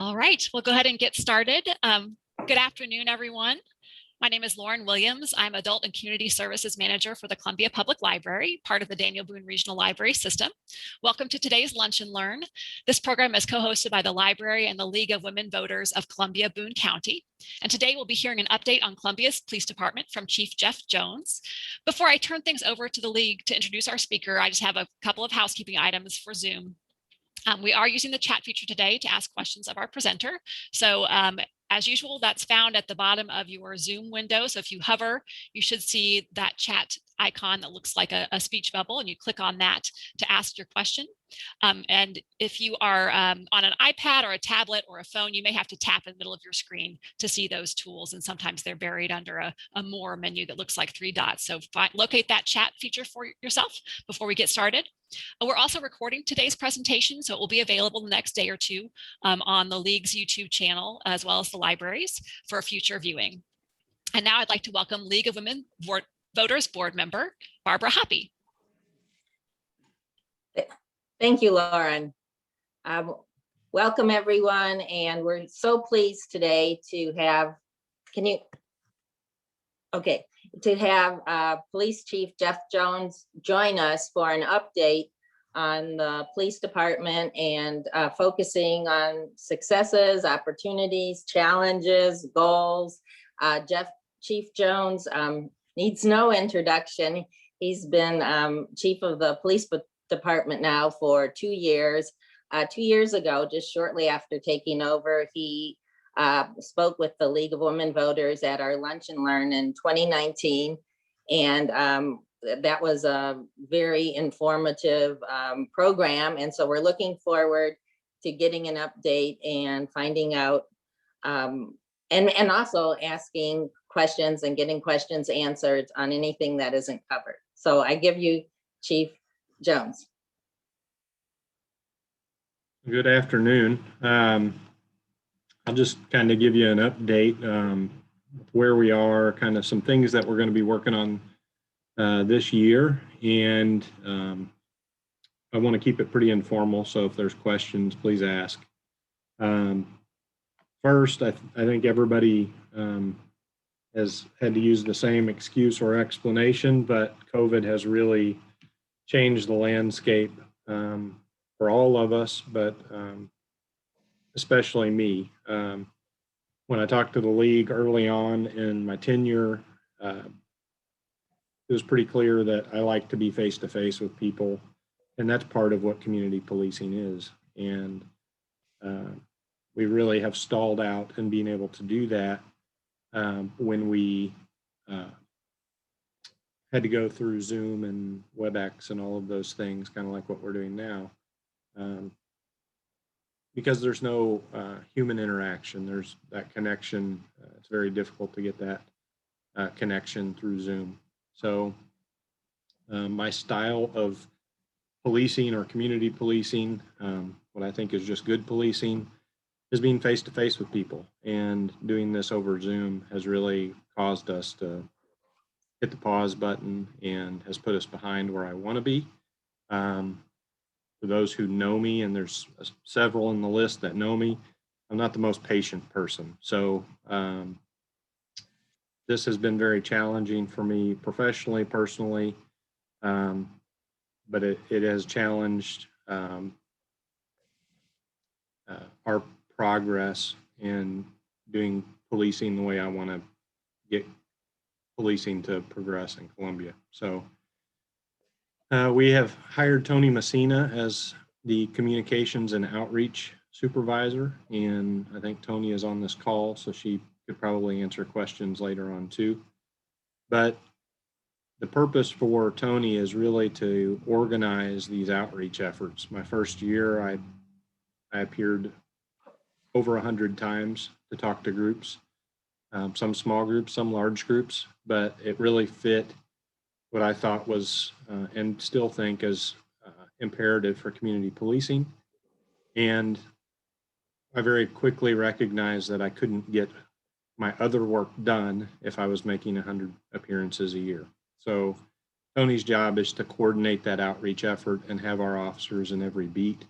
All right, we'll go ahead and get started. Good afternoon, everyone. My name is Lauren Williams. I'm Adult and Community Services Manager for the Columbia Public Library, part of the Daniel Boone Regional Library System. Welcome to today's Lunch and Learn. This program is co-hosted by the library and the League of Women Voters of Columbia Boone County. And today we'll be hearing an update on Columbia's Police Department from Chief Geoff Jones. Before I turn things over to the League to introduce our speaker, I just have a couple of housekeeping items for Zoom. We are using the chat feature today to ask questions of our presenter. So as usual, that's found at the bottom of your Zoom window. So if you hover, you should see that chat icon that looks like a speech bubble, and you click on that to ask your question. And if you are on an iPad or a tablet or a phone, you may have to tap in the middle of your screen to see those tools. And sometimes they're buried under a more menu that looks like 3 dots. So locate that chat feature for yourself before we get started. We're also recording today's presentation, so it will be available the next day or two on the League's YouTube channel, as well as the libraries for future viewing. And now I'd like to welcome League of Women Voters Board Member, Barbara Hoppe. Thank you, Lauren. Welcome, everyone, and we're so pleased today to have, Police Chief Geoff Jones join us for an update on the police department and focusing on successes, opportunities, challenges, goals. Chief Jones needs no introduction. He's been chief of the police department now for 2 years. 2 years ago, just shortly after taking over, he spoke with the League of Women Voters at our Lunch and Learn in 2019. And that was a very informative program. And so we're looking forward to getting an update and finding out and also asking questions and getting questions answered on anything that isn't covered. So I give you Chief Jones. Good afternoon. I'll just kind of give you an update where we are, kind of some things that we're going to be working on this year. And I want to keep it pretty informal, so if there's questions, please ask. First, I think everybody has had to use the same excuse or explanation, but COVID has really changed the landscape for all of us, but especially me. When I talked to the League early on in my tenure, it was pretty clear that I like to be face-to-face with people, and that's part of what community policing is. And we really have stalled out in being able to do that when we had to go through Zoom and WebEx and all of those things, kind of like what we're doing now. Because there's no human interaction, there's that connection. It's very difficult to get that connection through Zoom. So my style of policing or community policing, what I think is just good policing, is being face-to-face with people. And doing this over Zoom has really caused us to hit the pause button and has put us behind where I want to be. For those who know me, and there's several in the list that know me, I'm not the most patient person. So this has been very challenging for me professionally, personally, but it has challenged our progress in doing policing the way I want to get policing to progress in Columbia. So we have hired Tony Messina as the communications and outreach supervisor, and I think Tony is on this call, so she could probably answer questions later on too. But the purpose for Tony is really to organize these outreach efforts. My first year, I appeared over 100 times to talk to groups, some small groups, some large groups, but it really fit what I thought was and still think is imperative for community policing. And I very quickly recognized that I couldn't get my other work done if I was making 100 appearances a year. So Tony's job is to coordinate that outreach effort and have our officers in every beat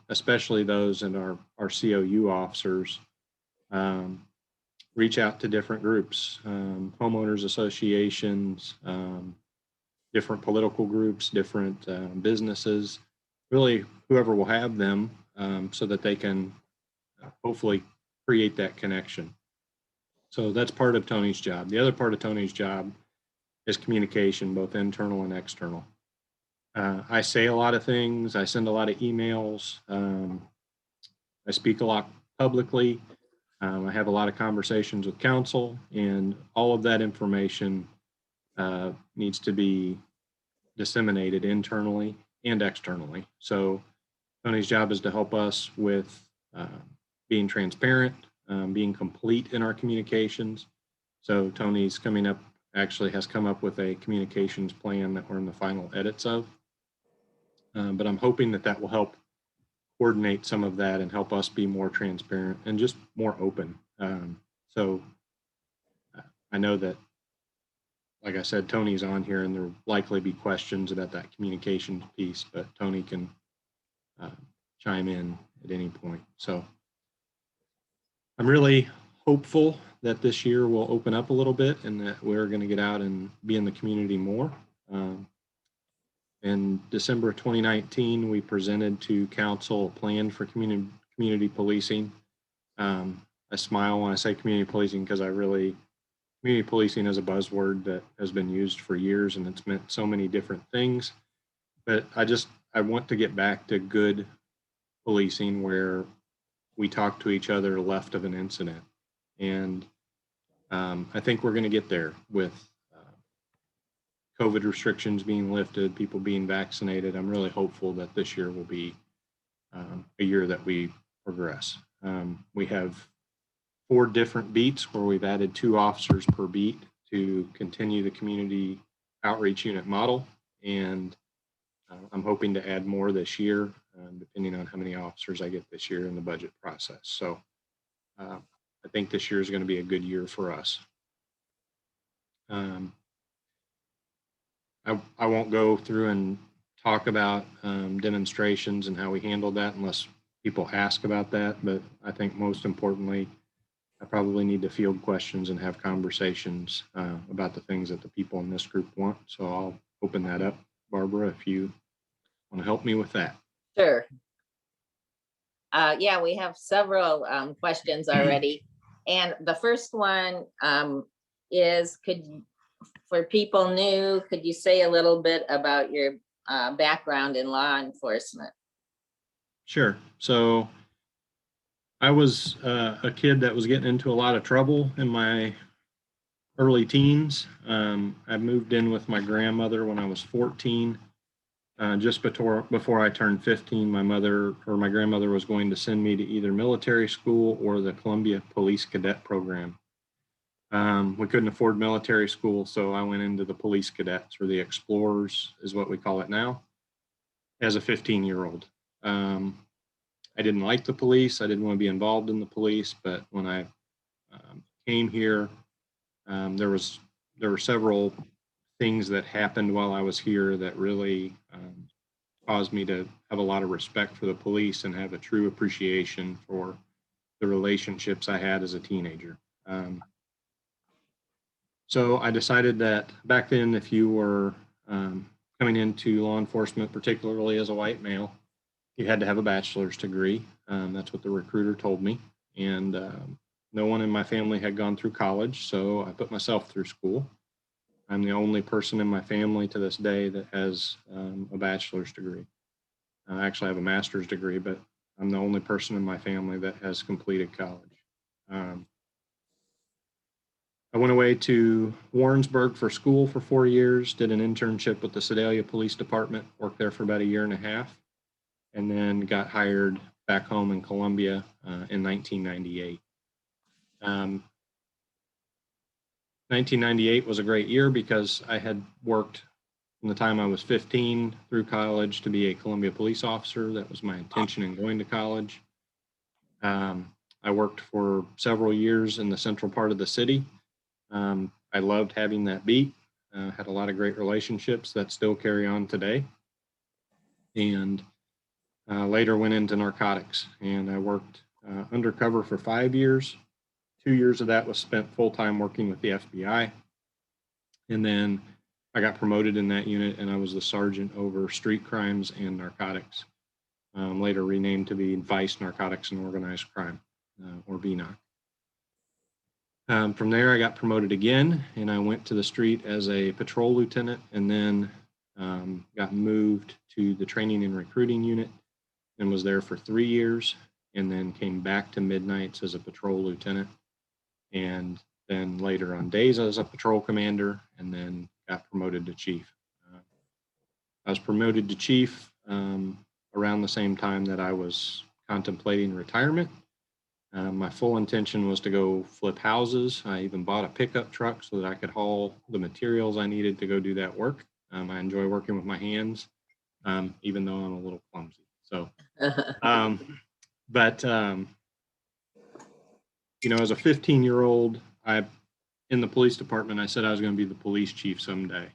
especially those in our COU officers, reach out to different groups, homeowners associations, different political groups, different businesses, really whoever will have them, so that they can hopefully create that connection. So that's part of Tony's job. The other part of Tony's job is communication, both internal and external. I say a lot of things. I send a lot of emails. I speak a lot publicly. I have a lot of conversations with council, and all of that information needs to be disseminated internally and externally. So Tony's job is to help us with being transparent, being complete in our communications. So Tony's actually has come up with a communications plan that we're in the final edits of. But I'm hoping that will help coordinate some of that and help us be more transparent and just more open. So I know that, like I said, Tony's on here, and there'll likely be questions about that communications piece, but Tony can chime in at any point. So I'm really hopeful that this year will open up a little bit and that we're going to get out and be in the community more. In December of 2019, we presented to council a plan for community policing. I smile when I say community policing because community policing is a buzzword that has been used for years, and it's meant so many different things. But I want to get back to good policing where we talk to each other left of an incident. And I think we're going to get there with COVID restrictions being lifted, people being vaccinated. I'm really hopeful that this year will be a year that we progress. We have 4 different beats where we've added 2 officers per beat to continue the community outreach unit model. And I'm hoping to add more this year, depending on how many officers I get this year in the budget process. So I think this year is going to be a good year for us. I won't go through and talk about demonstrations and how we handled that unless people ask about that. But I think most importantly, I probably need to field questions and have conversations about the things that the people in this group want. So I'll open that up, Barbara, if you want to help me with that. Sure. Yeah, we have several questions already. And the first one is, for people new, could you say a little bit about your background in law enforcement? Sure. So I was a kid that was getting into a lot of trouble in my early teens. I moved in with my grandmother when I was 14. Just before I turned 15, my grandmother was going to send me to either military school or the Columbia Police Cadet Program. We couldn't afford military school, so I went into the police cadets, or the explorers is what we call it now, as a 15-year-old. I didn't like the police. I didn't want to be involved in the police, but when I came here, there were several things that happened while I was here that really caused me to have a lot of respect for the police and have a true appreciation for the relationships I had as a teenager. So I decided that back then, if you were coming into law enforcement, particularly as a white male, you had to have a bachelor's degree. That's what the recruiter told me. And no one in my family had gone through college, so I put myself through school. I'm the only person in my family to this day that has a bachelor's degree. I actually have a master's degree, but I'm the only person in my family that has completed college. I went away to Warrensburg for school for 4 years, did an internship with the Sedalia Police Department, worked there for about 1.5 years, and then got hired back home in Columbia in 1998. 1998 was a great year because I had worked from the time I was 15 through college to be a Columbia police officer. That was my intention in going to college. I worked for several years in the central part of the city. I loved having that beat, had a lot of great relationships that still carry on today. And Later went into narcotics, and I worked undercover for 5 years. 2 years of that was spent full-time working with the FBI. And then I got promoted in that unit, and I was the sergeant over street crimes and narcotics, later renamed to be Vice Narcotics and Organized Crime, or VNOC. From there, I got promoted again, and I went to the street as a patrol lieutenant, and then got moved to the training and recruiting unit and was there for 3 years, and then came back to midnights as a patrol lieutenant, and then later on days as a patrol commander, and then got promoted to chief. I was promoted to chief around the same time that I was contemplating retirement. My full intention was to go flip houses. I even bought a pickup truck so that I could haul the materials I needed to go do that work. I enjoy working with my hands, even though I'm a little clumsy. So, you know, as a 15-year-old, in the police department, I said I was going to be the police chief someday.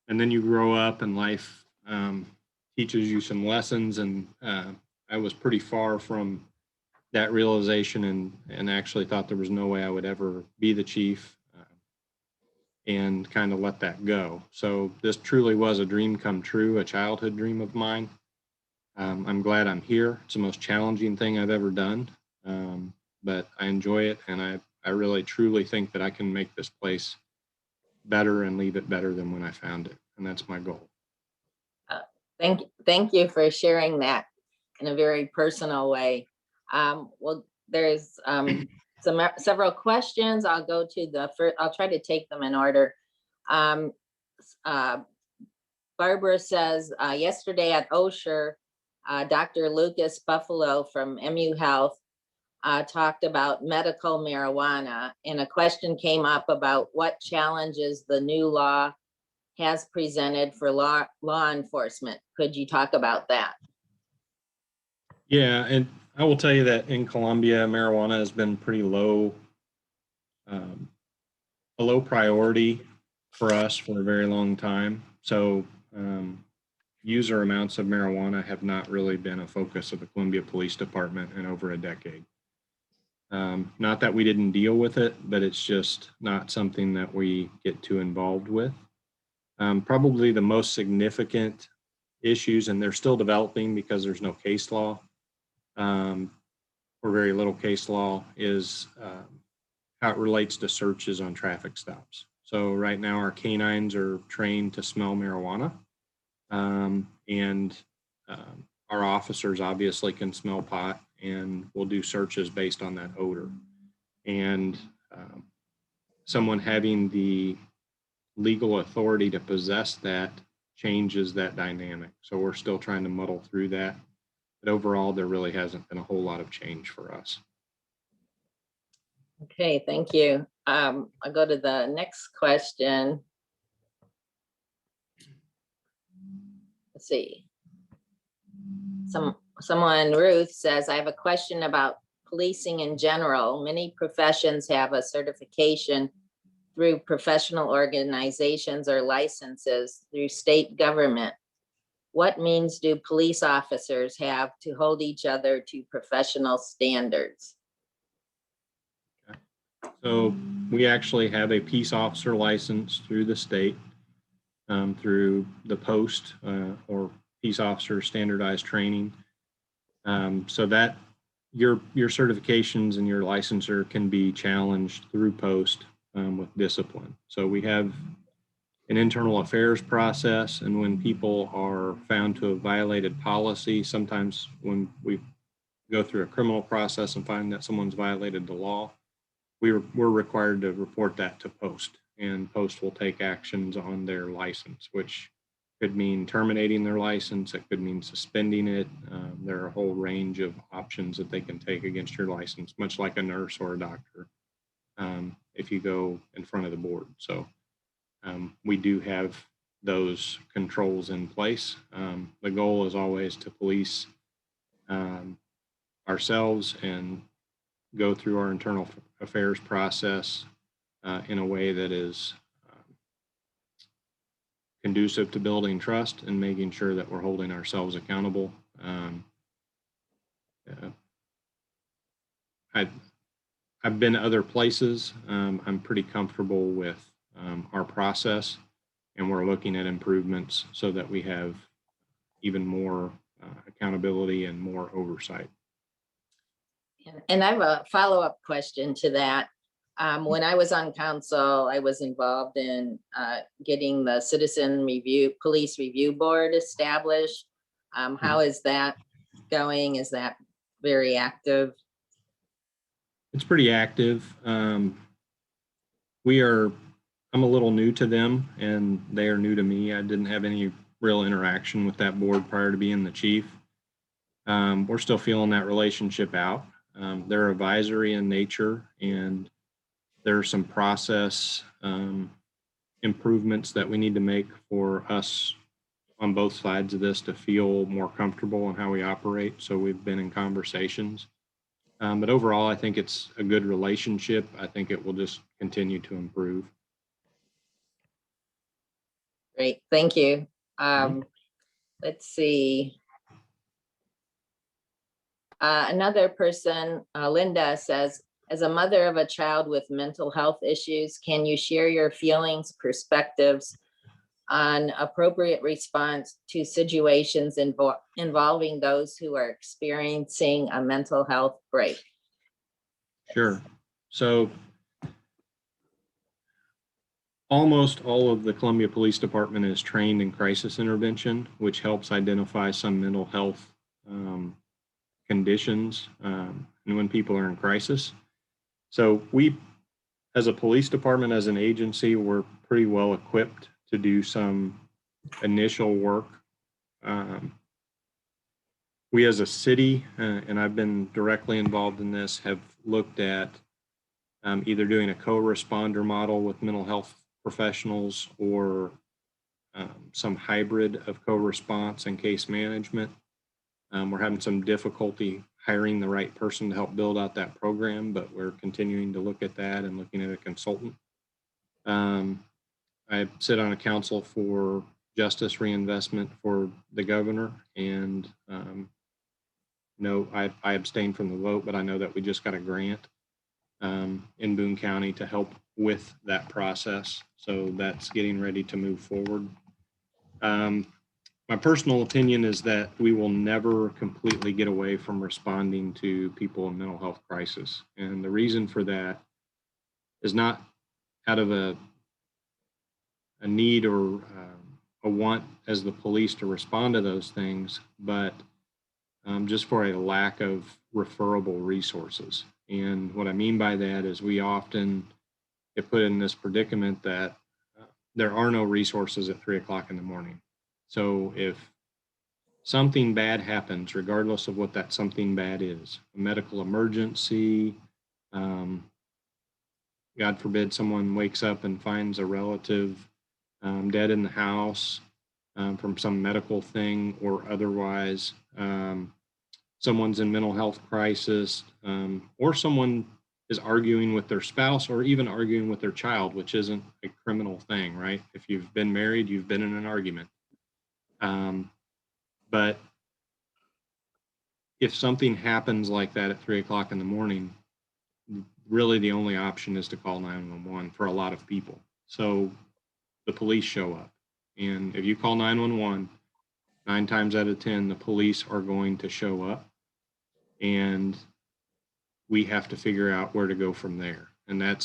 And then you grow up and life teaches you some lessons. And I was pretty far from that realization, and actually thought there was no way I would ever be the chief, and kind of let that go. So this truly was a dream come true, a childhood dream of mine. I'm glad I'm here. It's the most challenging thing I've ever done, but I enjoy it, and I really truly think that I can make this place better and leave it better than when I found it, and that's my goal. Thank you for sharing that in a very personal way. Well, there's several questions. I'll go to the first. I'll try to take them in order. Barbara says, yesterday at Osher, Dr. Lucas Buffalo from MU Health talked about medical marijuana, and a question came up about what challenges the new law has presented for law enforcement. Could you talk about that? Yeah, and I will tell you that in Colombia, marijuana has been pretty low, a low priority for us for a very long time. So user amounts of marijuana have not really been a focus of the Columbia Police Department in over a decade. Not that we didn't deal with it, but it's just not something that we get too involved with. Probably the most significant issues, and they're still developing because there's no case law, or very little case law, is how it relates to searches on traffic stops. So right now our canines are trained to smell marijuana, and our officers obviously can smell pot, and we'll do searches based on that odor. And someone having the legal authority to possess that changes that dynamic. So we're still trying to muddle through that. But overall, there really hasn't been a whole lot of change for us. Okay, thank you. I'll go to the next question. Let's see. Someone, Ruth, says, I have a question about policing in general. Many professions have a certification through professional organizations or licenses through state government. What means do police officers have to hold each other to professional standards? So we actually have a peace officer license through the state, through the post, or peace officer standardized training. So that your certifications and your licensure can be challenged through post with discipline. So we have an internal affairs process, and when people are found to have violated policy, sometimes when we go through a criminal process and find that someone's violated the law, we're required to report that to post, and post will take actions on their license, which could mean terminating their license. It could mean suspending it. There are a whole range of options that they can take against your license, much like a nurse or a doctor, if you go in front of the board. So we do have those controls in place. The goal is always to police ourselves and go through our internal affairs process in a way that is conducive to building trust and making sure that we're holding ourselves accountable. I've been other places. I'm pretty comfortable with our process, and we're looking at improvements so that we have even more accountability and more oversight. And I have a follow-up question to that. When I was on council, I was involved in getting the Police Review Board established. How is that going? Is that very active? It's pretty active. I'm a little new to them and they are new to me. I didn't have any real interaction with that board prior to being the chief. We're still feeling that relationship out. They're advisory in nature, and there are some process improvements that we need to make for us on both sides of this to feel more comfortable in how we operate. So we've been in conversations. But overall, I think it's a good relationship. I think it will just continue to improve. Great, thank you. Let's see. Another person, Linda, says, as a mother of a child with mental health issues, can you share your feelings, perspectives on appropriate response to situations involving those who are experiencing a mental health break? Sure. So almost all of the Columbia Police Department is trained in crisis intervention, which helps identify some mental health conditions and when people are in crisis. So we, as a police department, as an agency, we're pretty well equipped to do some initial work. We as a city, and I've been directly involved in this, have looked at either doing a co-responder model with mental health professionals or some hybrid of co-response and case management. We're having some difficulty hiring the right person to help build out that program, but we're continuing to look at that and looking at a consultant. I sit on a council for justice reinvestment for the governor, and no, I abstained from the vote, but I know that we just got a grant in Boone County to help with that process. So that's getting ready to move forward. My personal opinion is that we will never completely get away from responding to people in mental health crisis. And the reason for that is not out of a need or a want as the police to respond to those things, but just for a lack of referable resources. And what I mean by that is we often get put in this predicament that there are no resources at 3 o'clock in the morning. So if something bad happens, regardless of what that something bad is, a medical emergency, God forbid someone wakes up and finds a relative dead in the house from some medical thing or otherwise, someone's in mental health crisis, or someone is arguing with their spouse or even arguing with their child, which isn't a criminal thing, right? If you've been married, you've been in an argument. But if something happens like that at 3 o'clock in the morning, really the only option is to call 911 for a lot of people. So the police show up. And if you call 911, 9 times out of 10, the police are going to show up. And we have to figure out where to go from there. And that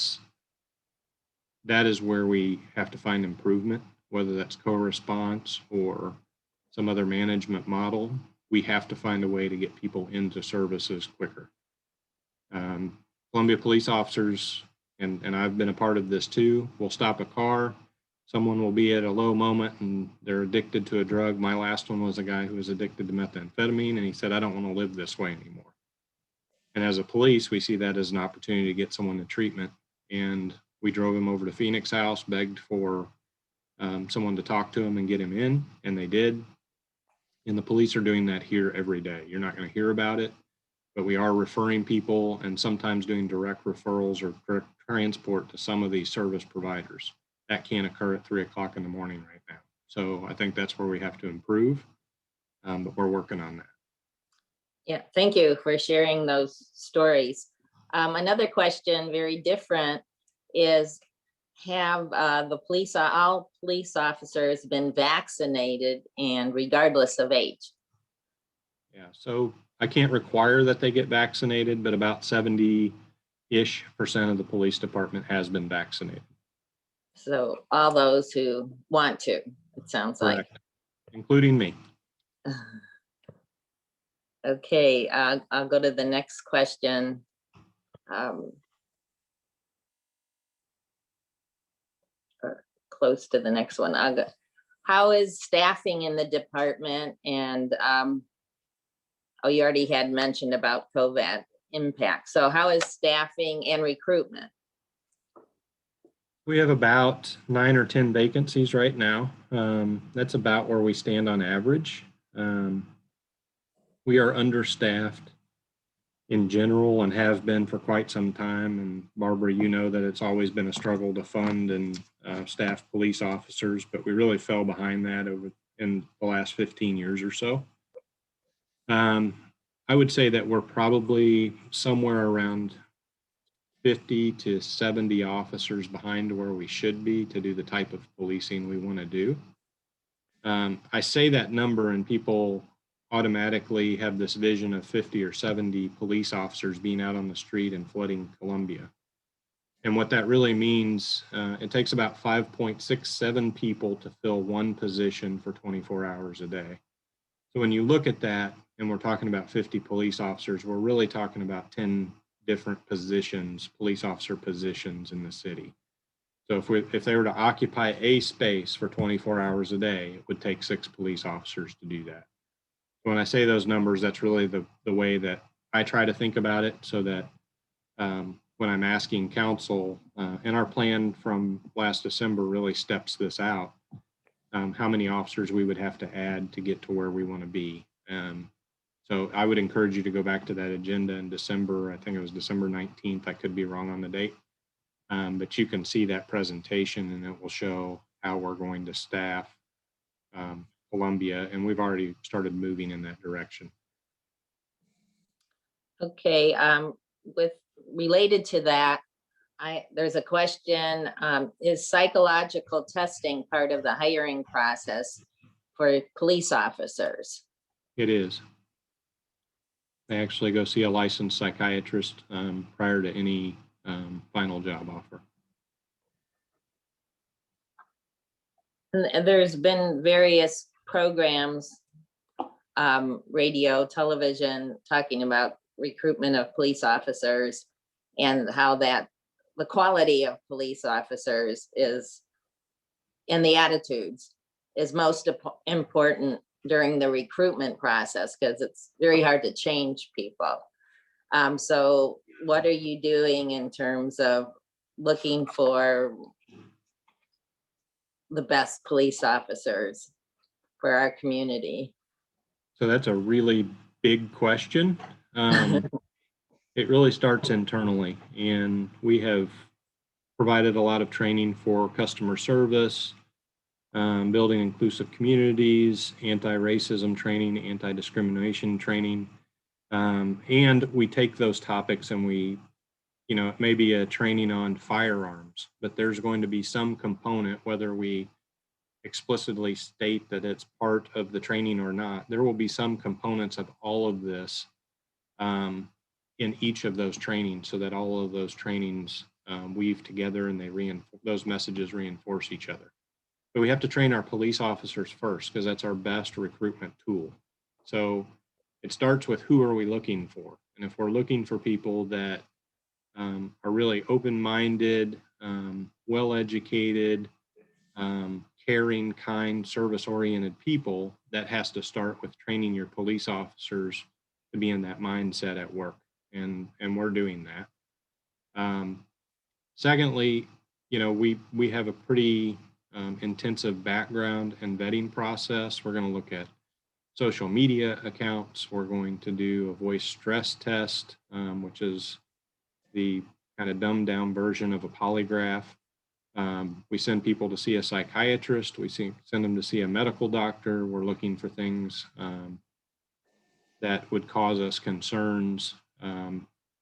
is where we have to find improvement, whether that's co-response or some other management model. We have to find a way to get people into services quicker. Columbia police officers, and I've been a part of this too, will stop a car. Someone will be at a low moment and they're addicted to a drug. My last one was a guy who was addicted to methamphetamine, and he said, I don't want to live this way anymore. And as a police, we see that as an opportunity to get someone to treatment. And we drove him over to Phoenix House, begged for someone to talk to him and get him in, and they did. And the police are doing that here every day. You're not going to hear about it, but we are referring people and sometimes doing direct referrals or direct transport to some of these service providers. That can't occur at 3 o'clock in the morning right now. So I think that's where we have to improve, but we're working on that. Yeah, thank you for sharing those stories. Another question, very different, is have all police officers been vaccinated and regardless of age? Yeah, so I can't require that they get vaccinated, but about 70-ish% of the police department has been vaccinated. So all those who want to, it sounds like. Correct, including me. Okay, I'll go to the next question. Or close to the next one. I'll go. How is staffing in the department? And oh, you already had mentioned about COVID impact. So how is staffing and recruitment? We have about 9 or 10 vacancies right now. That's about where we stand on average. We are understaffed in general and have been for quite some time. And Barbara, you know that it's always been a struggle to fund and staff police officers, but we really fell behind that in the last 15 years or so. I would say that we're probably somewhere around 50 to 70 officers behind where we should be to do the type of policing we want to do. I say that number and people automatically have this vision of 50 or 70 police officers being out on the street and flooding Columbia. And what that really means, it takes about 5.67 people to fill one position for 24 hours a day. So when you look at that, and we're talking about 50 police officers, we're really talking about 10 different positions, police officer positions in the city. So if they were to occupy a space for 24 hours a day, it would take 6 police officers to do that. When I say those numbers, that's really the way that I try to think about it, so that when I'm asking council, and our plan from last December really steps this out, how many officers we would have to add to get to where we want to be. So I would encourage you to go back to that agenda in December. I think it was December 19th. I could be wrong on the date. But you can see that presentation and it will show how we're going to staff Columbia, and we've already started moving in that direction. Okay, related to that, there's a question, is psychological testing part of the hiring process for police officers? It is. They actually go see a licensed psychiatrist prior to any final job offer. And there's been various programs, radio, television, talking about recruitment of police officers and how that the quality of police officers is, and the attitudes is most important during the recruitment process, because it's very hard to change people. So what are you doing in terms of looking for the best police officers for our community? So that's a really big question. It really starts internally, and we have provided a lot of training for customer service, building inclusive communities, anti-racism training, anti-discrimination training. And we take those topics and we, it may be a training on firearms, but there's going to be some component, whether we explicitly state that it's part of the training or not, there will be some components of all of this in each of those trainings, so that all of those trainings weave together and those messages reinforce each other. But we have to train our police officers first, because that's our best recruitment tool. So it starts with, who are we looking for? And if we're looking for people that are really open-minded, well-educated, caring, kind, service-oriented people, that has to start with training your police officers to be in that mindset at work. And we're doing that. Secondly, we have a pretty intensive background and vetting process. We're going to look at social media accounts. We're going to do a voice stress test, which is the kind of dumbed down version of a polygraph. We send people to see a psychiatrist. We send them to see a medical doctor. We're looking for things that would cause us concerns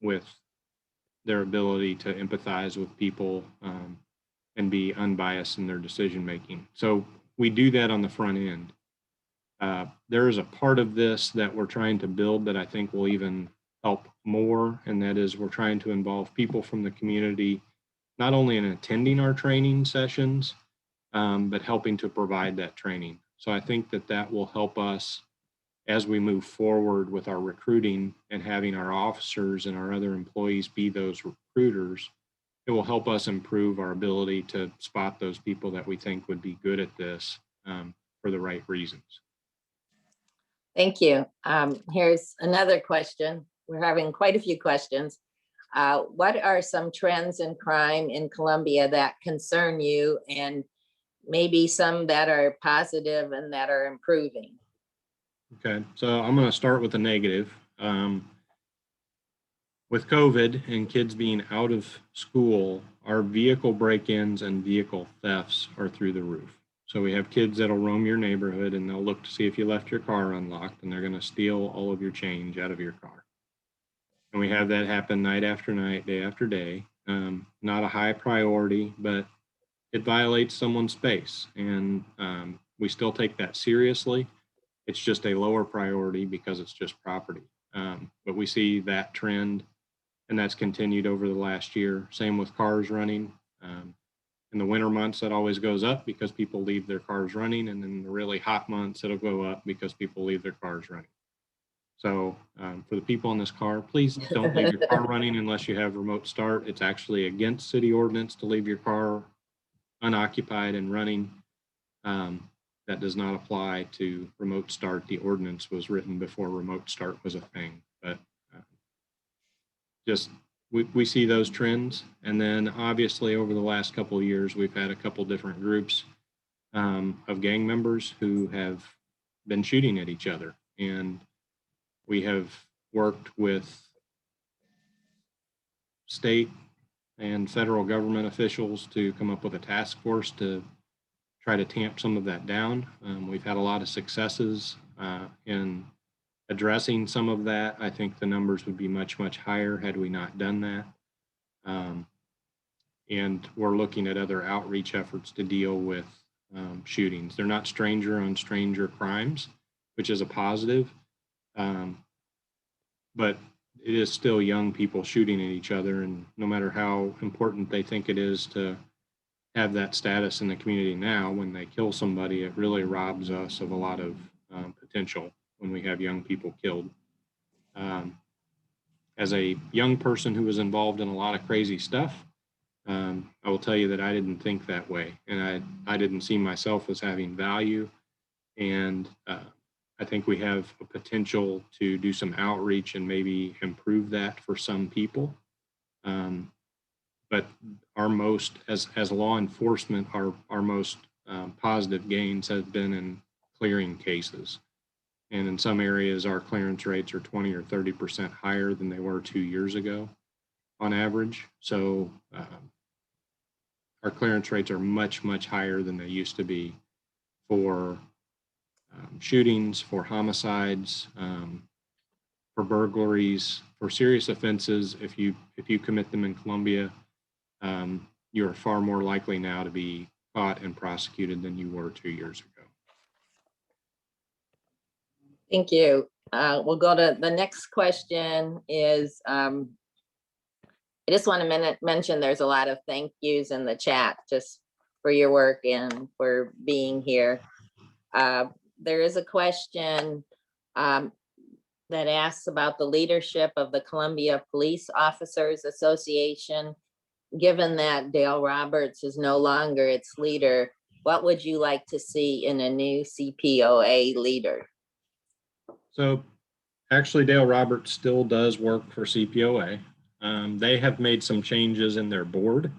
with their ability to empathize with people and be unbiased in their decision making. So we do that on the front end. There is a part of this that we're trying to build that I think will even help more, and that is we're trying to involve people from the community, not only in attending our training sessions, but helping to provide that training. So I think that that will help us as we move forward with our recruiting and having our officers and our other employees be those recruiters. It will help us improve our ability to spot those people that we think would be good at this for the right reasons. Thank you. Here's another question. We're having quite a few questions. What are some trends in crime in Columbia that concern you, and maybe some that are positive and that are improving? Okay, so I'm going to start with the negative. With COVID and kids being out of school, our vehicle break-ins and vehicle thefts are through the roof. So we have kids that'll roam your neighborhood and they'll look to see if you left your car unlocked, and they're going to steal all of your change out of your car. And we have that happen night after night, day after day. Not a high priority, but it violates someone's space. And we still take that seriously. It's just a lower priority because it's just property. But we see that trend, and that's continued over the last year. Same with cars running. In the winter months, that always goes up because people leave their cars running. And in the really hot months, it'll go up because people leave their cars running. So for the people in this car, please don't leave your car running unless you have remote start. It's actually against city ordinance to leave your car unoccupied and running. That does not apply to remote start. The ordinance was written before remote start was a thing, but just we see those trends. And then obviously over the last couple of years, we've had a couple different groups of gang members who have been shooting at each other. And we have worked with state and federal government officials to come up with a task force to try to tamp some of that down. We've had a lot of successes in addressing some of that. I think the numbers would be much, much higher had we not done that. And we're looking at other outreach efforts to deal with shootings. They're not stranger on stranger crimes, which is a positive. But it is still young people shooting at each other. And no matter how important they think it is to have that status in the community now, when they kill somebody, it really robs us of a lot of potential when we have young people killed. As a young person who was involved in a lot of crazy stuff, I will tell you that I didn't think that way. And I didn't see myself as having value. And I think we have a potential to do some outreach and maybe improve that for some people. But our most, as law enforcement, our most positive gains have been in clearing cases. And in some areas, our clearance rates are 20 or 30% higher than they were 2 years ago on average. So our clearance rates are much, much higher than they used to be for shootings, for homicides, for burglaries, for serious offenses. If you commit them in Columbia, you are far more likely now to be caught and prosecuted than you were 2 years ago. Thank you. We'll go to the next question is, I just want to mention there's a lot of thank yous in the chat just for your work and for being here. There is a question that asks about the leadership of the Columbia Police Officers Association. Given that Dale Roberts is no longer its leader, what would you like to see in a new CPOA leader? So actually, Dale Roberts still does work for CPOA. They have made some changes in their board.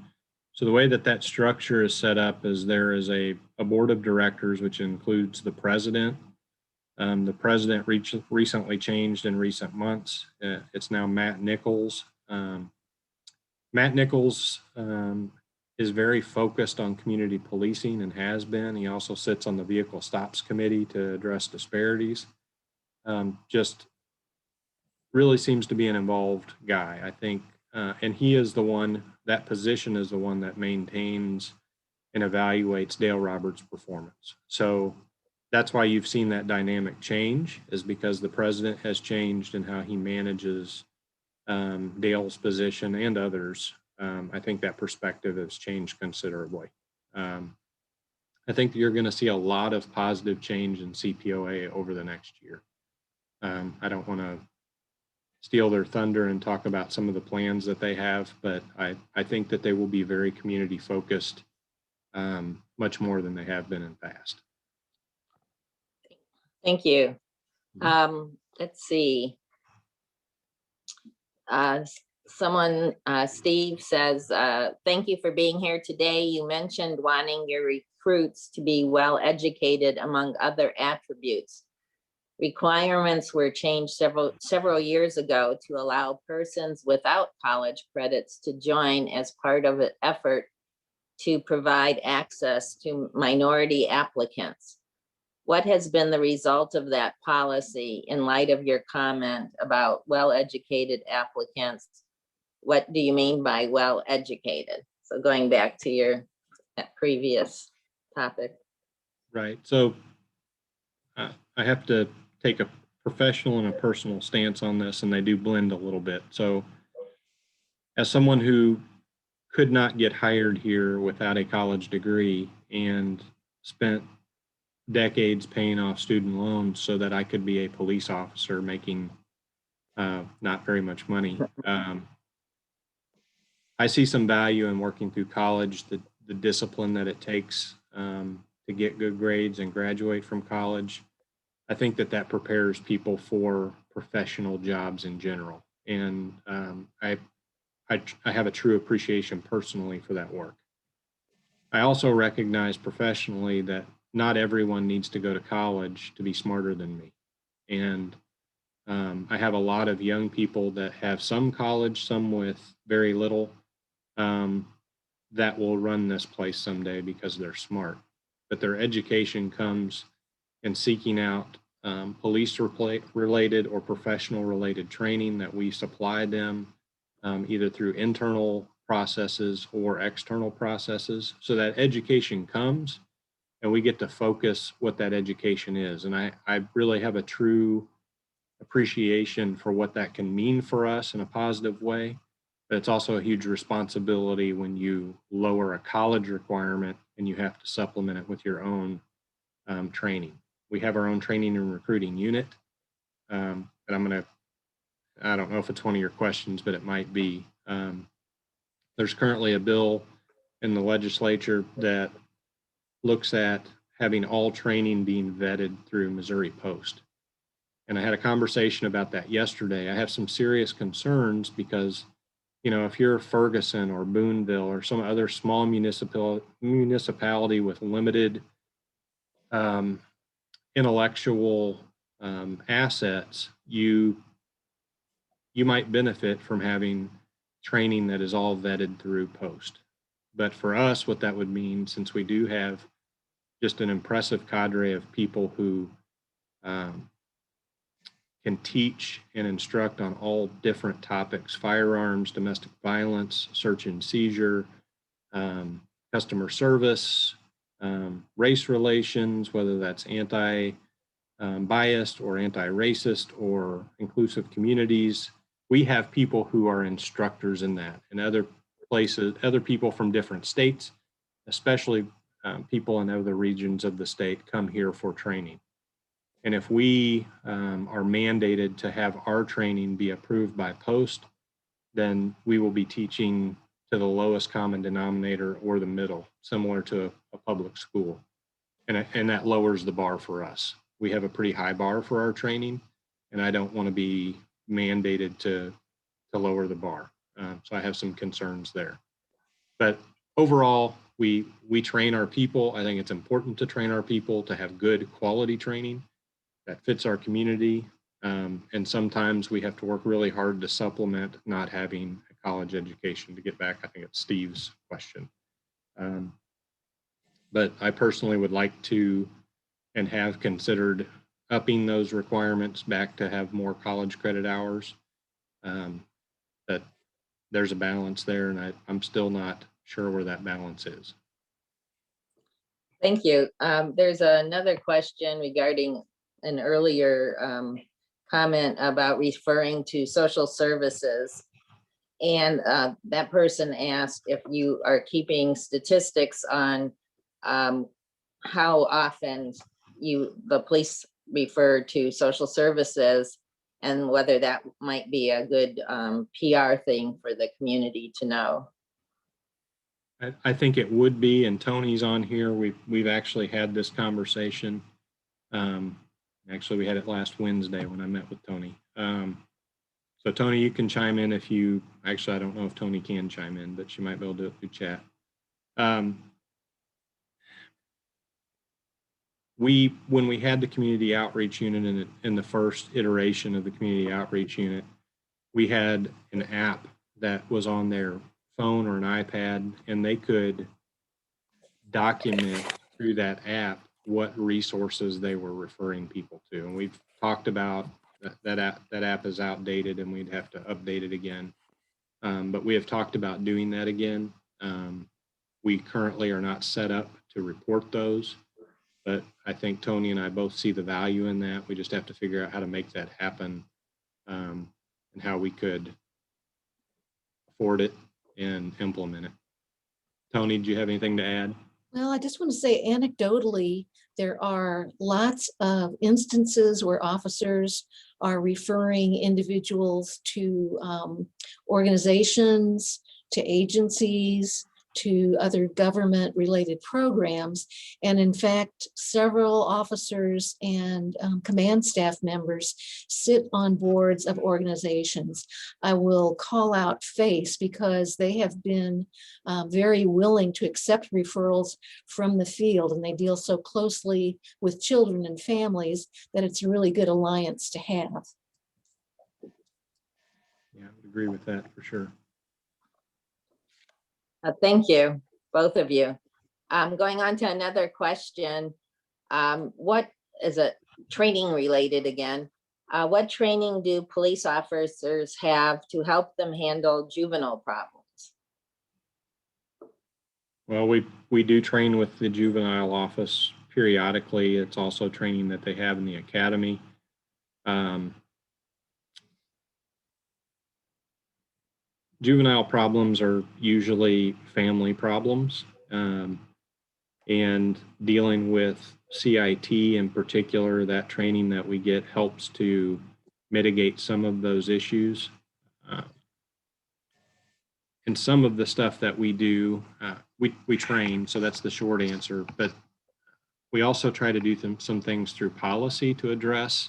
So the way that structure is set up is there is a board of directors, which includes the president. The president recently changed in recent months. It's now Matt Nichols. Matt Nichols is very focused on community policing and has been. He also sits on the Vehicle Stops Committee to address disparities. Just really seems to be an involved guy, I think. And he is the one, that position is the one that maintains and evaluates Dale Roberts' performance. So that's why you've seen that dynamic change, is because the president has changed in how he manages Dale's position and others. I think that perspective has changed considerably. I think you're going to see a lot of positive change in CPOA over the next year. I don't want to steal their thunder and talk about some of the plans that they have, but I think that they will be very community focused, much more than they have been in the past. Thank you. Let's see. Steve says, thank you for being here today. You mentioned wanting your recruits to be well educated, among other attributes. Requirements were changed several years ago to allow persons without college credits to join as part of an effort to provide access to minority applicants. What has been the result of that policy in light of your comment about well-educated applicants? What do you mean by well-educated? So going back to that previous topic. Right. So I have to take a professional and a personal stance on this, and they do blend a little bit. So as someone who could not get hired here without a college degree and spent decades paying off student loans so that I could be a police officer making not very much money, I see some value in working through college, the discipline that it takes to get good grades and graduate from college. I think that prepares people for professional jobs in general. And I have a true appreciation personally for that work. I also recognize professionally that not everyone needs to go to college to be smarter than me. And I have a lot of young people that have some college, some with very little, that will run this place someday because they're smart. But their education comes in seeking out police related or professional related training that we supply them, either through internal processes or external processes. So that education comes and we get to focus what that education is. And I really have a true appreciation for what that can mean for us in a positive way. But it's also a huge responsibility when you lower a college requirement and you have to supplement it with your own training. We have our own training and recruiting unit. And I don't know if it's one of your questions, but it might be. There's currently a bill in the legislature that looks at having all training being vetted through Missouri Post. And I had a conversation about that yesterday. I have some serious concerns because, you know, if you're Ferguson or Boonville or some other small municipality with limited intellectual assets, you might benefit from having training that is all vetted through Post. But for us, what that would mean, since we do have just an impressive cadre of people who can teach and instruct on all different topics: firearms, domestic violence, search and seizure, customer service, race relations, whether that's anti-biased or anti-racist or inclusive communities. We have people who are instructors in that, and other places, other people from different states, especially people in other regions of the state, come here for training. And if we are mandated to have our training be approved by Post, then we will be teaching to the lowest common denominator or the middle, similar to a public school. And that lowers the bar for us. We have a pretty high bar for our training, and I don't want to be mandated to lower the bar. So I have some concerns there. But overall, we train our people. I think it's important to train our people to have good quality training that fits our community. And sometimes we have to work really hard to supplement not having a college education, to get back, I think it's Steve's question. But I personally would like to and have considered upping those requirements back to have more college credit hours. But there's a balance there, and I'm still not sure where that balance is. Thank you. There's another question regarding an earlier comment about referring to social services. And that person asked if you are keeping statistics on how often the police refer to social services, and whether that might be a good PR thing for the community to know. I think it would be, and Tony's on here. We've actually had this conversation. Actually, we had it last Wednesday when I met with Tony. So Tony, you can chime in if you, actually, I don't know if Tony can chime in, but she might be able to do it through chat. When we had the community outreach unit in the first iteration of the community outreach unit, we had an app that was on their phone or an iPad, and they could document through that app what resources they were referring people to. And we've talked about that app is outdated and we'd have to update it again. But we have talked about doing that again. We currently are not set up to report those, but I think Tony and I both see the value in that. We just have to figure out how to make that happen, and how we could afford it and implement it. Tony, do you have anything to add? Well, I just want to say anecdotally, there are lots of instances where officers are referring individuals to organizations, to agencies, to other government related programs. And in fact, several officers and command staff members sit on boards of organizations. I will call out FACE because they have been very willing to accept referrals from the field, and they deal so closely with children and families that it's a really good alliance to have. Yeah, I would agree with that for sure. Thank you, both of you. Going on to another question. What is it, training related again? What training do police officers have to help them handle juvenile problems? Well, we do train with the juvenile office periodically. It's also training that they have in the academy. Juvenile problems are usually family problems, and dealing with CIT in particular, that training that we get helps to mitigate some of those issues. And some of the stuff that we do, we train, so that's the short answer, but we also try to do some things through policy to address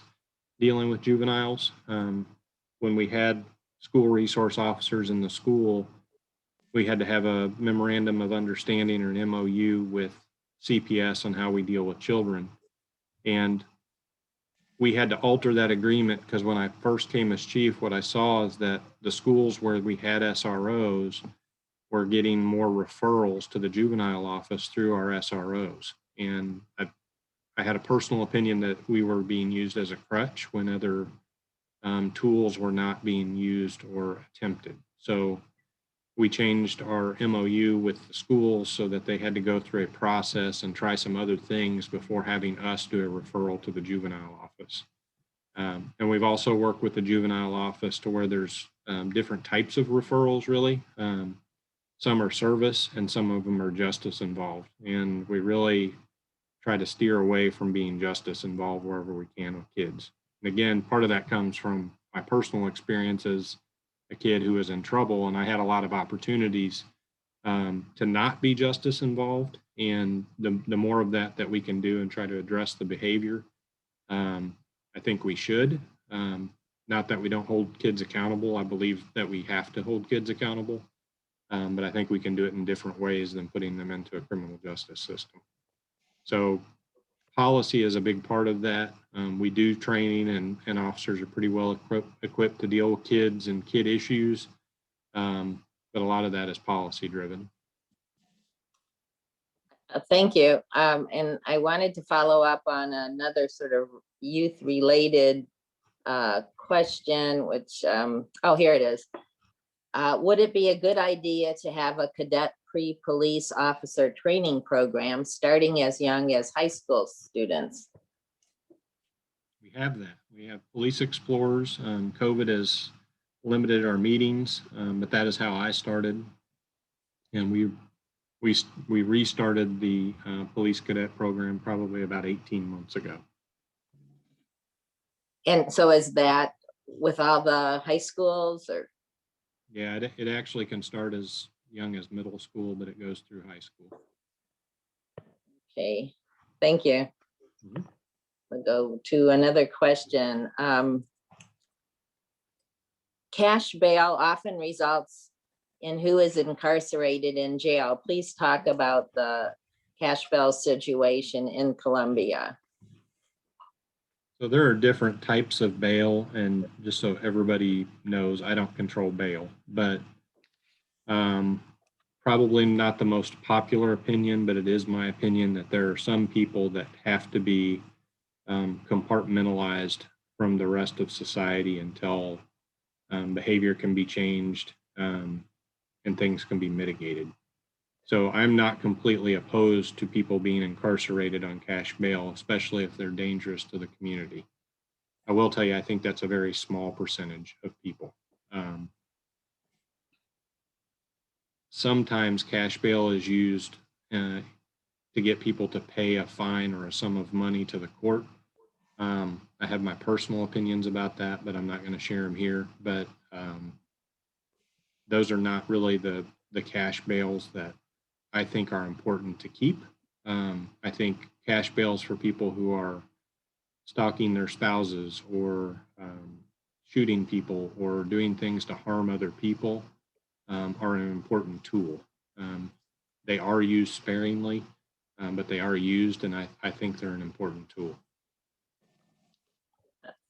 dealing with juveniles. When we had school resource officers in the school, we had to have a memorandum of understanding or an MOU with CPS on how we deal with children. And we had to alter that agreement because when I first came as chief, what I saw is that the schools where we had SROs were getting more referrals to the juvenile office through our SROs. And I had a personal opinion that we were being used as a crutch when other tools were not being used or attempted. So we changed our MOU with the schools so that they had to go through a process and try some other things before having us do a referral to the juvenile office. And we've also worked with the juvenile office to where there's different types of referrals, really. Some are service and some of them are justice involved. And we really try to steer away from being justice involved wherever we can with kids. And again, part of that comes from my personal experience as a kid who was in trouble, and I had a lot of opportunities to not be justice involved. And the more of that we can do and try to address the behavior, I think we should. Not that we don't hold kids accountable. I believe that we have to hold kids accountable, but I think we can do it in different ways than putting them into a criminal justice system. So policy is a big part of that. We do training, and officers are pretty well equipped to deal with kids and kid issues, but a lot of that is policy driven. Thank you. And I wanted to follow up on another sort of youth related question, which, oh, here it is. Would it be a good idea to have a cadet pre-police officer training program starting as young as high school students? We have that. We have police explorers. COVID has limited our meetings, but that is how I started. And we restarted the police cadet program probably about 18 months ago. And so is that with all the high schools or? Yeah, it actually can start as young as middle school, but it goes through high school. Okay, thank you. Mhm. We'll go to another question. Cash bail often results in who is incarcerated in jail. Please talk about the cash bail situation in Columbia. So there are different types of bail, and just so everybody knows, I don't control bail, but probably not the most popular opinion, but it is my opinion that there are some people that have to be compartmentalized from the rest of society until behavior can be changed and things can be mitigated. So I'm not completely opposed to people being incarcerated on cash bail, especially if they're dangerous to the community. I will tell you, I think that's a very small percentage of people. Sometimes cash bail is used to get people to pay a fine or a sum of money to the court. I have my personal opinions about that, but I'm not going to share them here. But those are not really the cash bails that I think are important to keep. I think cash bails for people who are stalking their spouses or shooting people or doing things to harm other people are an important tool. They are used sparingly, but they are used, and I think they're an important tool.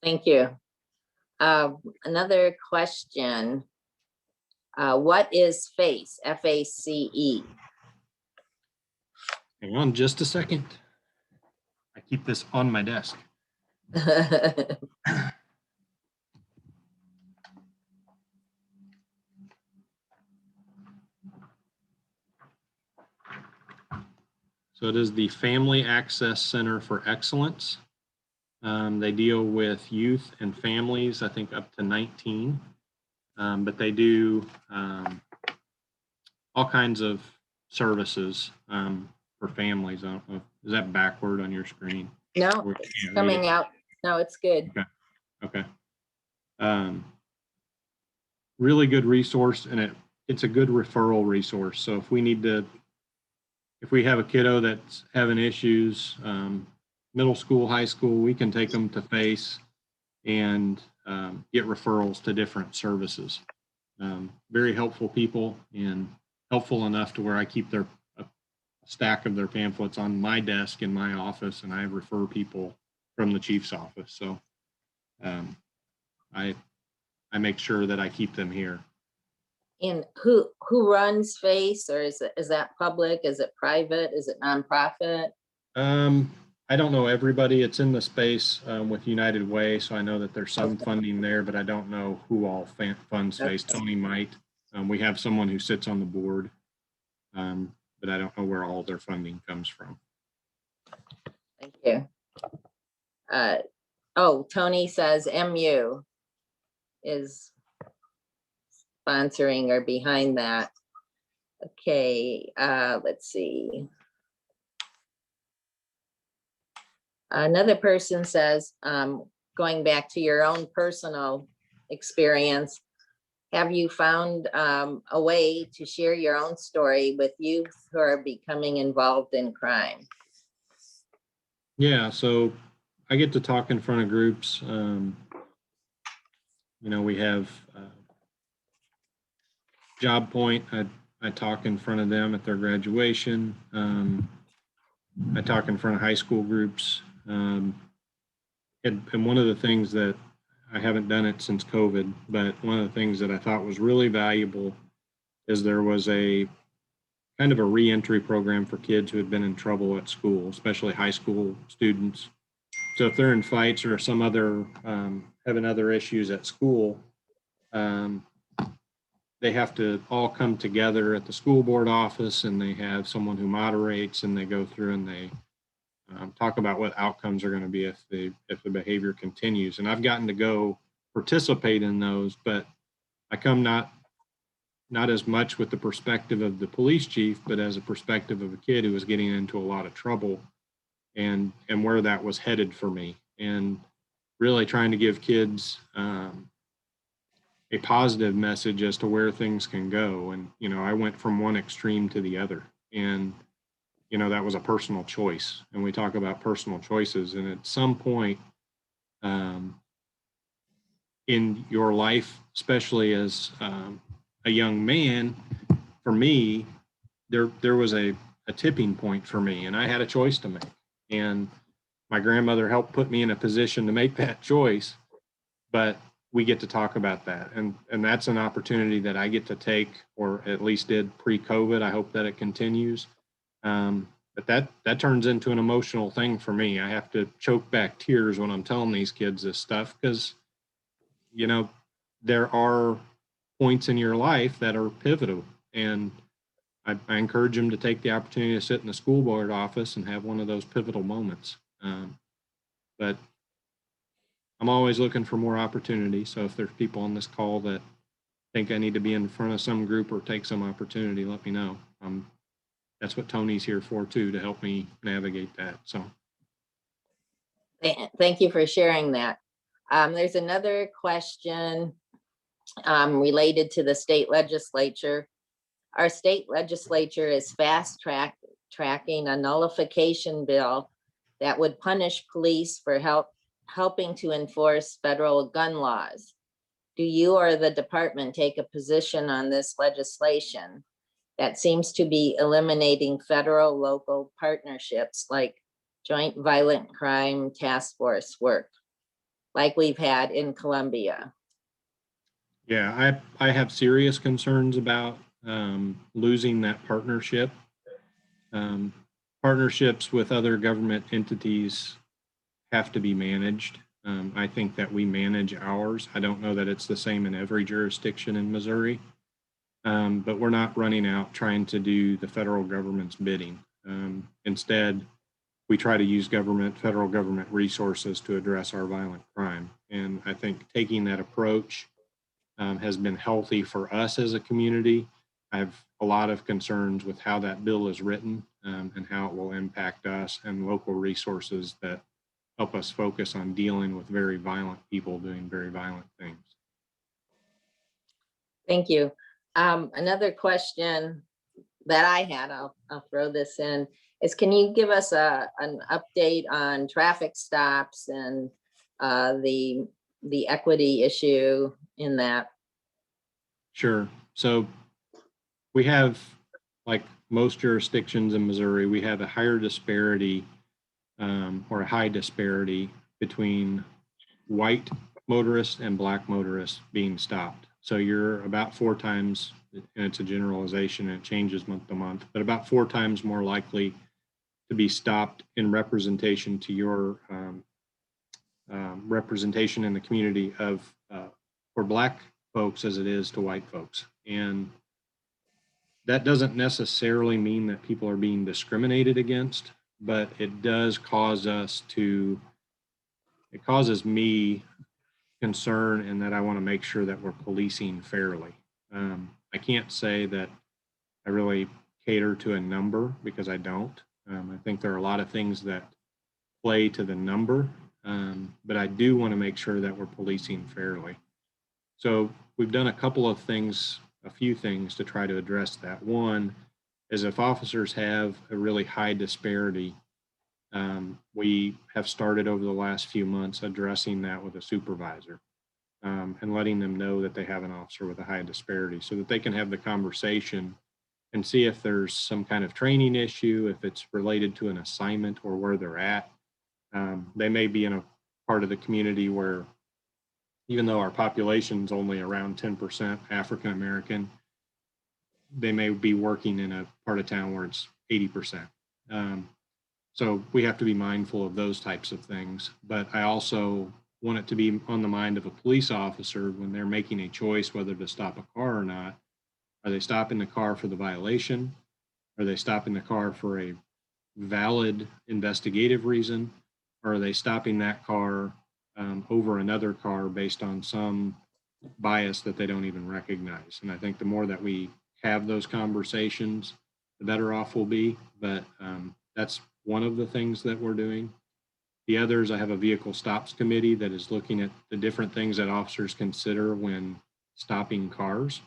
Thank you. Another question. What is FACE? F-A-C-E. Hang on just a second. I keep this on my desk. So it is the Family Access Center for Excellence. They deal with youth and families, I think up to 19, but they do all kinds of services for families. I don't know, is that backward on your screen? No, it's coming out. No, it's good. Okay. Really good resource, and it's a good referral resource. So if we have a kiddo that's having issues, middle school, high school, we can take them to FACE and get referrals to different services. Very helpful people, and helpful enough to where I keep a stack of their pamphlets on my desk in my office, and I refer people from the chief's office. So I make sure that I keep them here. And who runs FACE, or is that public? Is it private? Is it nonprofit? I don't know everybody. It's in the space with United Way, so I know that there's some funding there, but I don't know who all funds FACE. Tony might. We have someone who sits on the board, but I don't know where all their funding comes from. Thank you. Oh, Tony says MU is sponsoring or behind that. Okay, let's see. Another person says, going back to your own personal experience, have you found a way to share your own story with youth who are becoming involved in crime? Yeah, so I get to talk in front of groups. We have Job Point. I talk in front of them at their graduation. I talk in front of high school groups. And one of the things that I haven't done it since COVID, but one of the things that I thought was really valuable is there was a kind of a reentry program for kids who had been in trouble at school, especially high school students. So if they're in fights or some other, having other issues at school, they have to all come together at the school board office, and they have someone who moderates, and they go through and they talk about what outcomes are going to be if the behavior continues. And I've gotten to go participate in those, but I come not as much with the perspective of the police chief, but as a perspective of a kid who was getting into a lot of trouble, and where that was headed for me, and really trying to give kids a positive message as to where things can go. And, you know, I went from one extreme to the other, and, you know, that was a personal choice. And we talk about personal choices. And at some point in your life, especially as a young man, for me, there was a tipping point for me, and I had a choice to make. And my grandmother helped put me in a position to make that choice, but we get to talk about that. And that's an opportunity that I get to take, or at least did pre-COVID. I hope that it continues. But that turns into an emotional thing for me. I have to choke back tears when I'm telling these kids this stuff, because, you know, there are points in your life that are pivotal. And I encourage them to take the opportunity to sit in the school board office and have one of those pivotal moments. But I'm always looking for more opportunities. So if there's people on this call that think I need to be in front of some group or take some opportunity, let me know. That's what Tony's here for too, to help me navigate that. So Thank you for sharing that. There's another question related to the state legislature. Our state legislature is tracking a nullification bill that would punish police for helping to enforce federal gun laws. Do you or the department take a position on this legislation that seems to be eliminating federal local partnerships like joint violent crime task force work, like we've had in Columbia? yeah, I have serious concerns about losing that partnership. Partnerships with other government entities have to be managed. I think that we manage ours. I don't know that it's the same in every jurisdiction in Missouri, but we're not running out trying to do the federal government's bidding. Instead, we try to use federal government resources to address our violent crime. And I think taking that approach has been healthy for us as a community. I have a lot of concerns with how that bill is written and how it will impact us and local resources that help us focus on dealing with very violent people doing very violent things. Thank you. Another question that I had, I'll throw this in, is can you give us an update on traffic stops and the equity issue in that? Sure. So we have, like most jurisdictions in Missouri, we have a higher disparity or a high disparity between white motorists and black motorists being stopped. So you're about 4 times, and it's a generalization and it changes month to month, but about 4 times more likely to be stopped in representation to your representation in the community of for black folks as it is to white folks. And that doesn't necessarily mean that people are being discriminated against, but it does cause it causes me concern, in that I want to make sure that we're policing fairly. I can't say that I really cater to a number, because I don't. I think there are a lot of things that play to the number, but I do want to make sure that we're policing fairly. So we've done a few things to try to address that. One is, if officers have a really high disparity, we have started over the last few months addressing that with a supervisor and letting them know that they have an officer with a high disparity, so that they can have the conversation and see if there's some kind of training issue, if it's related to an assignment or where they're at. They may be in a part of the community where, even though our population's only around 10% African American, they may be working in a part of town where it's 80%. So we have to be mindful of those types of things. But I also want it to be on the mind of a police officer when they're making a choice whether to stop a car or not. Are they stopping the car for the violation? Are they stopping the car for a valid investigative reason? Or are they stopping that car over another car based on some bias that they don't even recognize? And I think the more that we have those conversations, the better off we'll be. But that's one of the things that we're doing. The others, I have a vehicle stops committee that is looking at the different things that officers consider when stopping cars.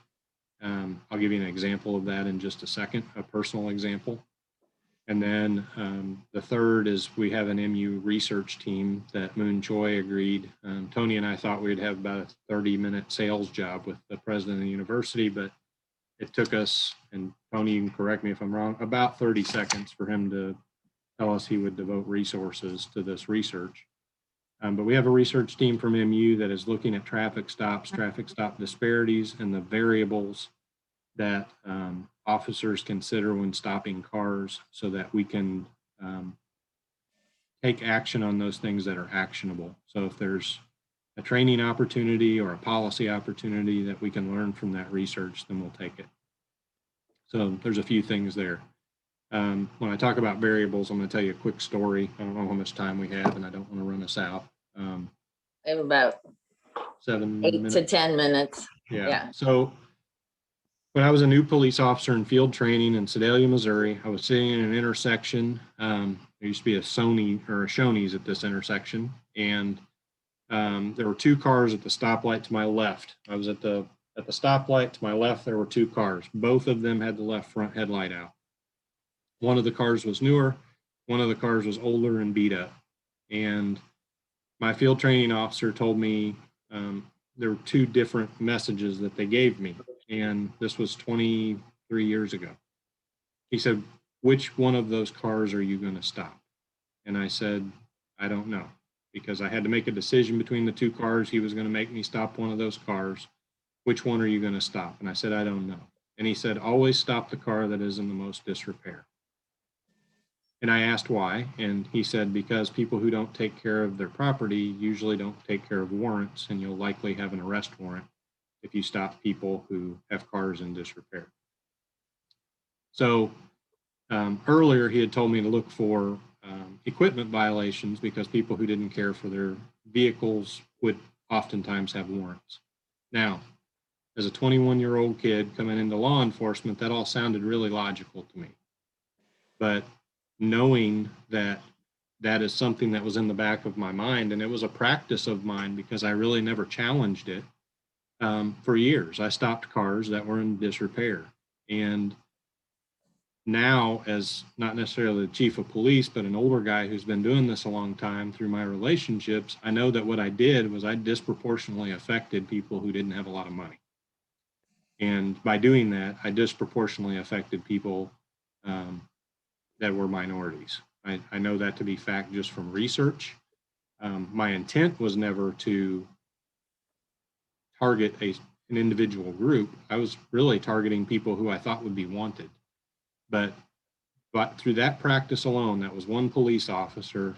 I'll give you an example of that in just a second, a personal example. And then the third is we have an MU research team that Moon Choi agreed. Tony and I thought we'd have about a 30-minute sales job with the president of the university, but it took us, and Tony, you can correct me if I'm wrong, about 30 seconds for him to tell us he would devote resources to this research. But we have a research team from MU that is looking at traffic stop disparities, and the variables that officers consider when stopping cars so that we can take action on those things that are actionable. So if there's a training opportunity or a policy opportunity that we can learn from that research, then we'll take it. So there's a few things there. When I talk about variables, I'm going to tell you a quick story. I don't know how much time we have, and I don't want to run us out. I have about 7 8 minutes. to 10 minutes. Yeah. So when I was a new police officer in field training in Sedalia, Missouri, I was sitting in an intersection. There used to be a Sony or a Shoney's at this intersection, and there were two cars at the stoplight to my left. I was at the stoplight to my left. There were two cars. Both of them had the left front headlight out. One of the cars was newer. One of the cars was older and beat up. And my field training officer told me there were two different messages that they gave me. And this was 23 years ago. He said, which one of those cars are you going to stop? And I said, I don't know, because I had to make a decision between the two cars. He was going to make me stop one of those cars. Which one are you going to stop? And I said, I don't know. And he said, always stop the car that is in the most disrepair. And I asked why, and he said, because people who don't take care of their property usually don't take care of warrants, and you'll likely have an arrest warrant if you stop people who have cars in disrepair. So earlier he had told me to look for equipment violations because people who didn't care for their vehicles would oftentimes have warrants. Now, as a 21-year-old kid coming into law enforcement, that all sounded really logical to me. But knowing that that is something that was in the back of my mind, and it was a practice of mine because I really never challenged it for years. I stopped cars that were in disrepair. And now, as not necessarily the chief of police, but an older guy who's been doing this a long time through my relationships, I know that what I did was I disproportionately affected people who didn't have a lot of money. And by doing that, I disproportionately affected people that were minorities. I know that to be fact just from research. My intent was never to target an individual group. I was really targeting people who I thought would be wanted. But through that practice alone, that was one police officer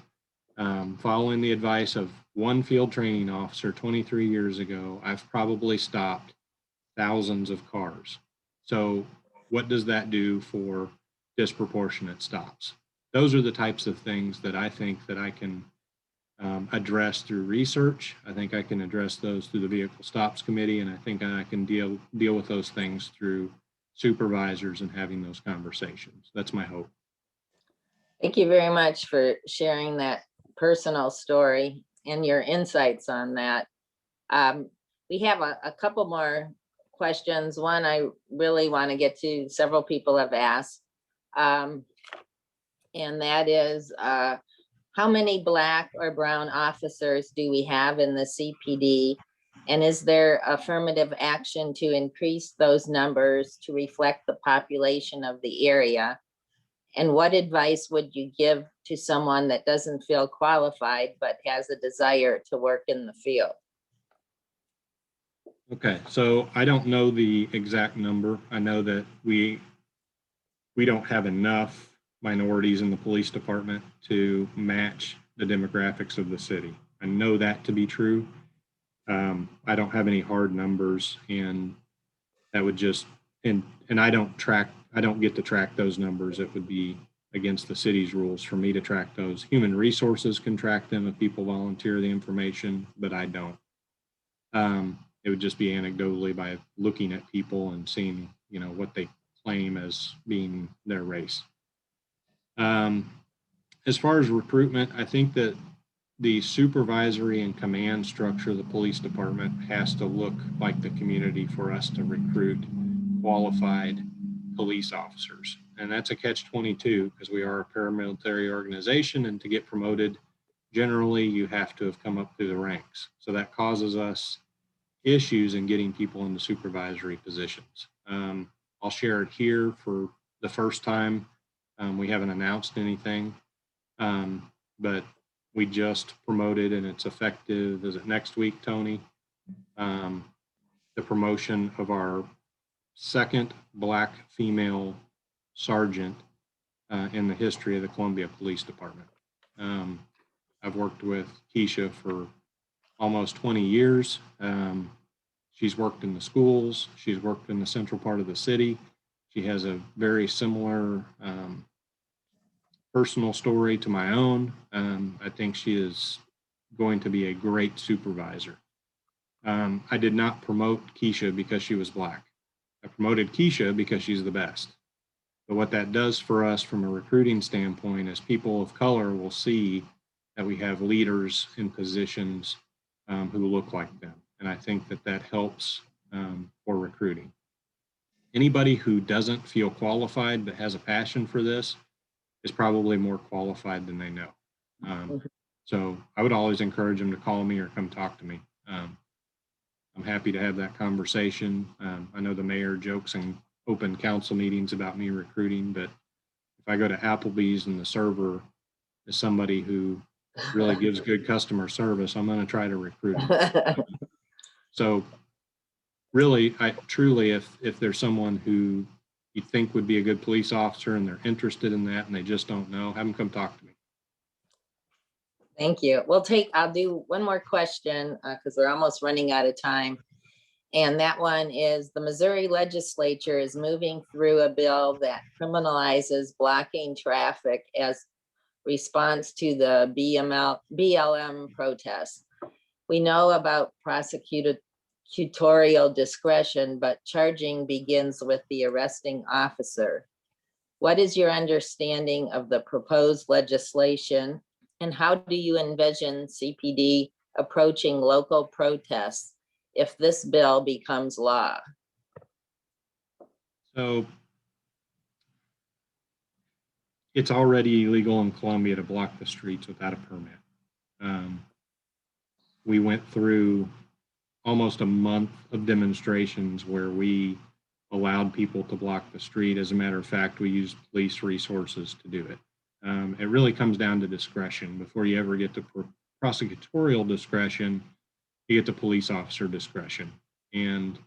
following the advice of one field training officer 23 years ago, I've probably stopped thousands of cars. So what does that do for disproportionate stops? Those are the types of things that I think that I can address through research. I think I can address those through the Vehicle Stops Committee, and I think I can deal with those things through supervisors and having those conversations. That's my hope. Thank you very much for sharing that personal story and your insights on that. We have a couple more questions. One I really want to get to, several people have asked, and that is, how many Black or brown officers do we have in the CPD? And is there affirmative action to increase those numbers to reflect the population of the area? And what advice would you give to someone that doesn't feel qualified but has a desire to work in the field? Okay, so I don't know the exact number. I know that we don't have enough minorities in the police department to match the demographics of the city. I know that to be true. I don't have any hard numbers, and that would just, and I don't get to track those numbers. It would be against the city's rules for me to track those. Human resources can track them if people volunteer the information, but I don't. It would just be anecdotally by looking at people and seeing, what they claim as being their race. As far as recruitment, I think that the supervisory and command structure of the police department has to look like the community for us to recruit qualified police officers. And that's a catch-22 because we are a paramilitary organization, and to get promoted, generally you have to have come up through the ranks. So that causes us issues in getting people into supervisory positions. I'll share it here for the first time. We haven't announced anything, but we just promoted, and it's effective, is it next week, Tony? The promotion of our second Black female sergeant in the history of the Columbia Police Department. I've worked with Keisha for almost 20 years. She's worked in the schools. She's worked in the central part of the city. She has a very similar personal story to my own. I think she is going to be a great supervisor. I did not promote Keisha because she was Black. I promoted Keisha because she's the best. But what that does for us from a recruiting standpoint is people of color will see that we have leaders in positions who look like them. And I think that that helps for recruiting. Anybody who doesn't feel qualified but has a passion for this is probably more qualified than they know. So I would always encourage them to call me or come talk to me. I'm happy to have that conversation. I know the mayor jokes in open council meetings about me recruiting, but if I go to Applebee's and the server is somebody who really gives good customer service, I'm going to try to recruit them. So really, truly, if there's someone who you think would be a good police officer and they're interested in that and they just don't know, have them come talk to me. Thank you. I'll do one more question because we're almost running out of time. And that one is, the Missouri legislature is moving through a bill that criminalizes blocking traffic as response to the BLM protests. We know about prosecutorial discretion, but charging begins with the arresting officer. What is your understanding of the proposed legislation, and how do you envision CPD approaching local protests if this bill becomes law? So it's already illegal in Columbia to block the streets without a permit. We went through almost a month of demonstrations where we allowed people to block the street. As a matter of fact, we used police resources to do it. It really comes down to discretion. Before you ever get to prosecutorial discretion, you get to police officer discretion. And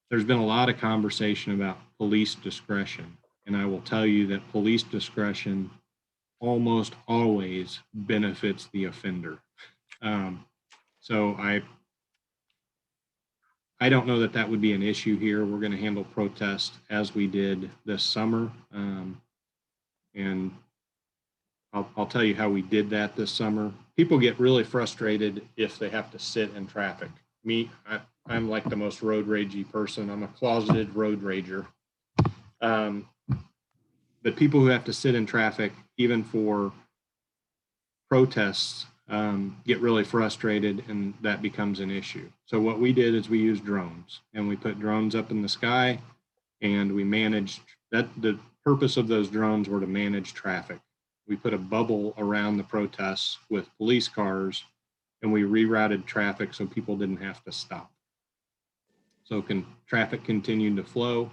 there's been a lot of conversation about police discretion. And I will tell you that police discretion almost always benefits the offender. So I don't know that that would be an issue here. We're going to handle protests as we did this summer. And I'll tell you how we did that this summer. People get really frustrated if they have to sit in traffic. I'm like the most road ragey person. I'm a closeted road rager. But people who have to sit in traffic, even for protests, get really frustrated, and that becomes an issue. So what we did is we used drones, and we put drones up in the sky, and we managed that. The purpose of those drones were to manage traffic. We put a bubble around the protests with police cars, and we rerouted traffic so people didn't have to stop. So traffic continued to flow.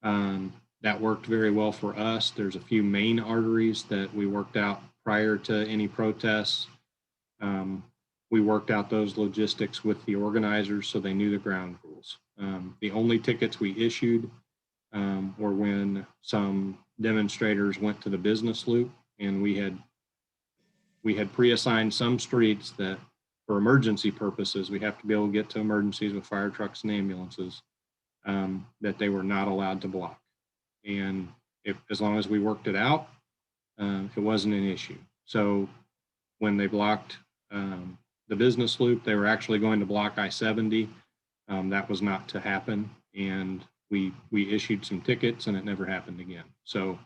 That worked very well for us. There's a few main arteries that we worked out prior to any protests. We worked out those logistics with the organizers so they knew the ground rules. The only tickets we issued were when some demonstrators went to the business loop, and we had pre-assigned some streets that for emergency purposes, we have to be able to get to emergencies with fire trucks and ambulances, that they were not allowed to block. And as long as we worked it out, it wasn't an issue. So when they blocked the business loop, they were actually going to block I-70. That was not to happen. And we issued some tickets, and it never happened again. So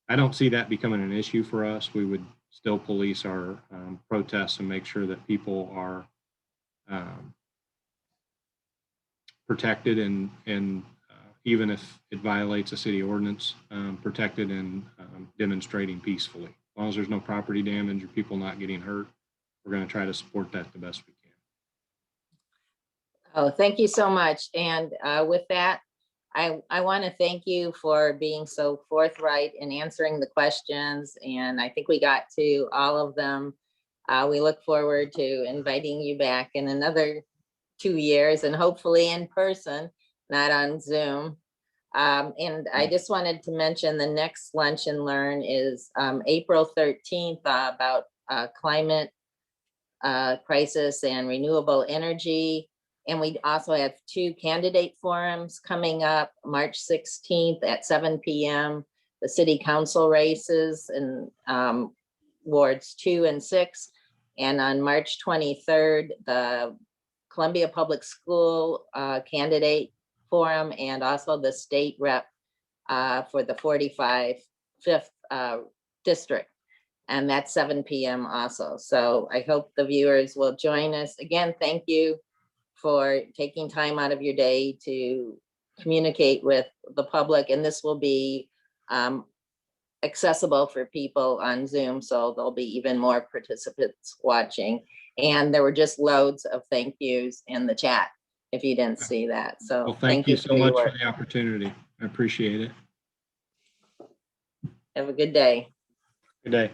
I don't see that becoming an issue for us. We would still police our protests and make sure that people are protected, and even if it violates a city ordinance, protected and demonstrating peacefully. As long as there's no property damage or people not getting hurt, we're going to try to support that the best we can. Oh, thank you so much. And with that, I want to thank you for being so forthright in answering the questions. And I think we got to all of them. We look forward to inviting you back in another 2 years, and hopefully in person, not on Zoom. And I just wanted to mention the next Lunch and Learn is April 13th about climate crisis and renewable energy. And we also have 2 candidate forums coming up, March 16th at 7 p.m. The city council races in wards 2 and 6. And on March 23rd, the Columbia Public School candidate forum, and also the state rep for the 45th district. And that's 7 p.m. also. So I hope the viewers will join us. Again, thank you for taking time out of your day to communicate with the public. And this will be accessible for people on Zoom, so there'll be even more participants watching. And there were just loads of thank yous in the chat if you didn't see that. So Well, thank you so for your much for work. the opportunity. I appreciate it. Have a good day. Good day.